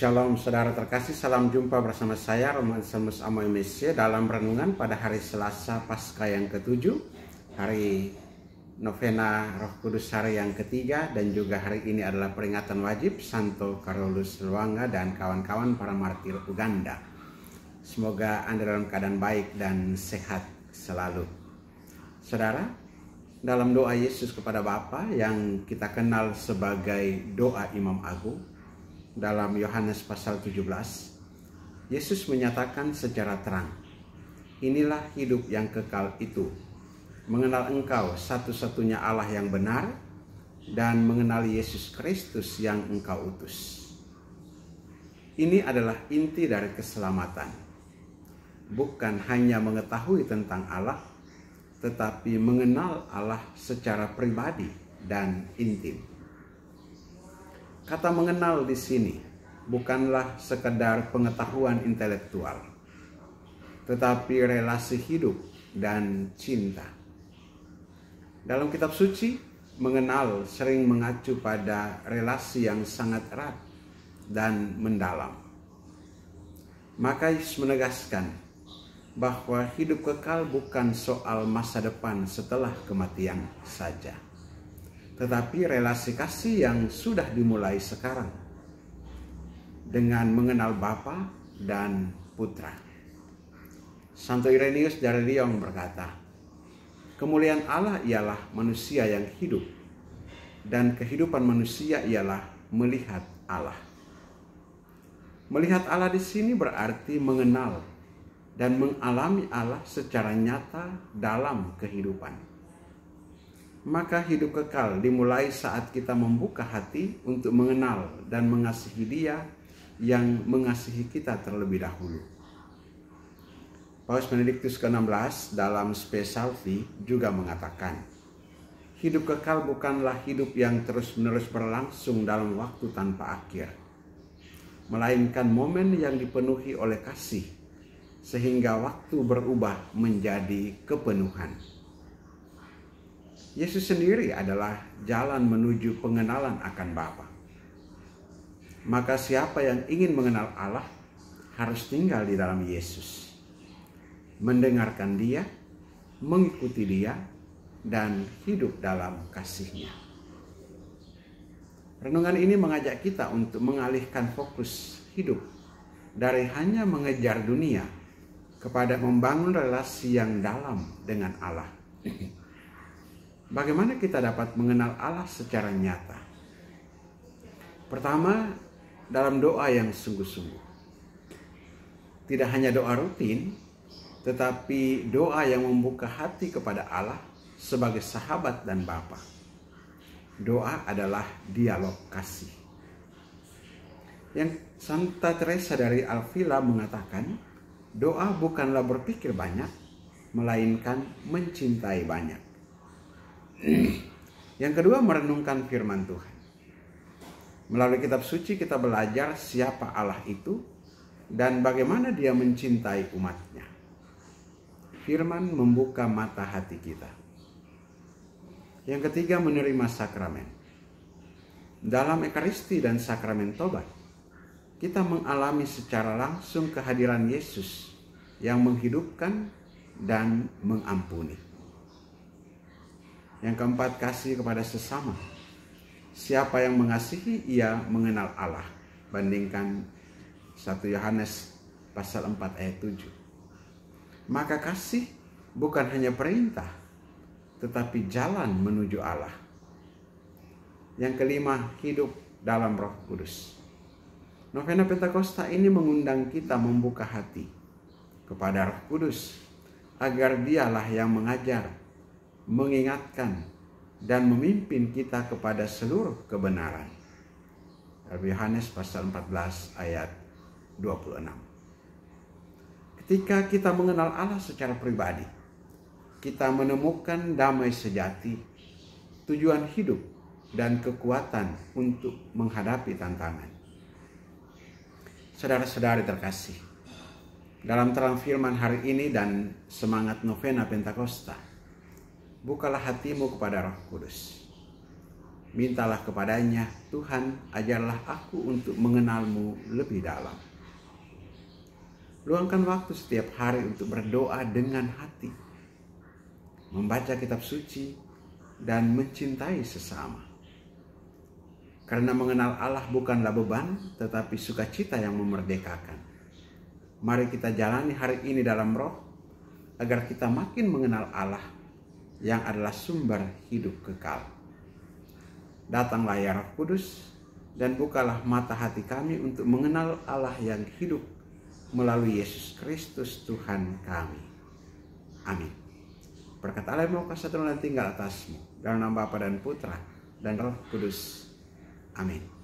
Shalom saudara terkasih, salam jumpa bersama saya Roman Salmus Amoy Mesye dalam renungan pada hari Selasa Paskah yang ke-7, hari novena Roh Kudus hari yang ketiga, dan juga hari ini adalah peringatan wajib Santo Carolus Lwanga dan kawan-kawan para martir Uganda. Semoga Anda dalam keadaan baik dan sehat selalu. Saudara, dalam doa Yesus kepada Bapa yang kita kenal sebagai doa Imam Agung, dalam Yohanes pasal 17, Yesus menyatakan secara terang, inilah hidup yang kekal itu, mengenal Engkau satu-satunya Allah yang benar, dan mengenali Yesus Kristus yang Engkau utus. Ini adalah inti dari keselamatan. Bukan hanya mengetahui tentang Allah, tetapi mengenal Allah secara pribadi dan intim. Kata mengenal di sini bukanlah sekedar pengetahuan intelektual, tetapi relasi hidup dan cinta. Dalam kitab suci, mengenal sering mengacu pada relasi yang sangat erat dan mendalam. Maka Yesus menegaskan bahwa hidup kekal bukan soal masa depan setelah kematian saja, tetapi relasi kasih yang sudah dimulai sekarang dengan mengenal Bapa dan Putra. Santo Irenaeus dari Lyon berkata, kemuliaan Allah ialah manusia yang hidup, dan kehidupan manusia ialah melihat Allah. Melihat Allah di sini berarti mengenal dan mengalami Allah secara nyata dalam kehidupan. Maka hidup kekal dimulai saat kita membuka hati untuk mengenal dan mengasihi Dia yang mengasihi kita terlebih dahulu. Paus Benediktus ke-16 dalam Spe Salvi juga mengatakan, hidup kekal bukanlah hidup yang terus-menerus berlangsung dalam waktu tanpa akhir, melainkan momen yang dipenuhi oleh kasih, sehingga waktu berubah menjadi kepenuhan. Yesus sendiri adalah jalan menuju pengenalan akan Bapa. Maka siapa yang ingin mengenal Allah harus tinggal di dalam Yesus, mendengarkan Dia, mengikuti Dia, dan hidup dalam kasih-Nya. Renungan ini mengajak kita untuk mengalihkan fokus hidup dari hanya mengejar dunia kepada membangun relasi yang dalam dengan Allah. Bagaimana kita dapat mengenal Allah secara nyata? Pertama, dalam doa yang sungguh-sungguh. Tidak hanya doa rutin, tetapi doa yang membuka hati kepada Allah sebagai sahabat dan Bapa. Doa adalah dialog kasih. Yang Santa Teresa dari Avila mengatakan, doa bukanlah berpikir banyak, melainkan mencintai banyak. Yang kedua, merenungkan firman Tuhan. Melalui kitab suci kita belajar siapa Allah itu dan bagaimana Dia mencintai umatnya. Firman membuka mata hati kita. Yang ketiga, menerima sakramen. Dalam Ekaristi dan sakramen Tobat, kita mengalami secara langsung kehadiran Yesus yang menghidupkan dan mengampuni. Yang keempat, kasih kepada sesama. Siapa yang mengasihi, ia mengenal Allah. Bandingkan 1 Yohanes pasal 4 ayat 7. Maka kasih bukan hanya perintah, tetapi jalan menuju Allah. Yang kelima, hidup dalam Roh Kudus. Novena Pentakosta ini mengundang kita membuka hati kepada Roh Kudus, agar Dialah yang mengajar, mengingatkan, dan memimpin kita kepada seluruh kebenaran. Yohanes pasal 14 ayat 26. Ketika kita mengenal Allah secara pribadi, kita menemukan damai sejati, tujuan hidup, dan kekuatan untuk menghadapi tantangan. Saudara-saudari terkasih, dalam terang firman hari ini dan semangat novena Pentakosta, bukalah hatimu kepada Roh Kudus. Mintalah kepadanya, Tuhan, ajarlah aku untuk mengenal-Mu lebih dalam. Luangkan waktu setiap hari untuk berdoa dengan hati, membaca kitab suci, dan mencintai sesama. Karena mengenal Allah bukanlah beban, tetapi sukacita yang memerdekakan. Mari kita jalani hari ini dalam roh, agar kita makin mengenal Allah yang adalah sumber hidup kekal. Datanglah ya Roh Kudus, dan bukalah mata hati kami untuk mengenal Allah yang hidup melalui Yesus Kristus Tuhan kami. Amin. Berkat Allah yang Maha Kuasa turun dan tinggal atasmu, dalam nama Bapa dan Putra dan Roh Kudus. Amin.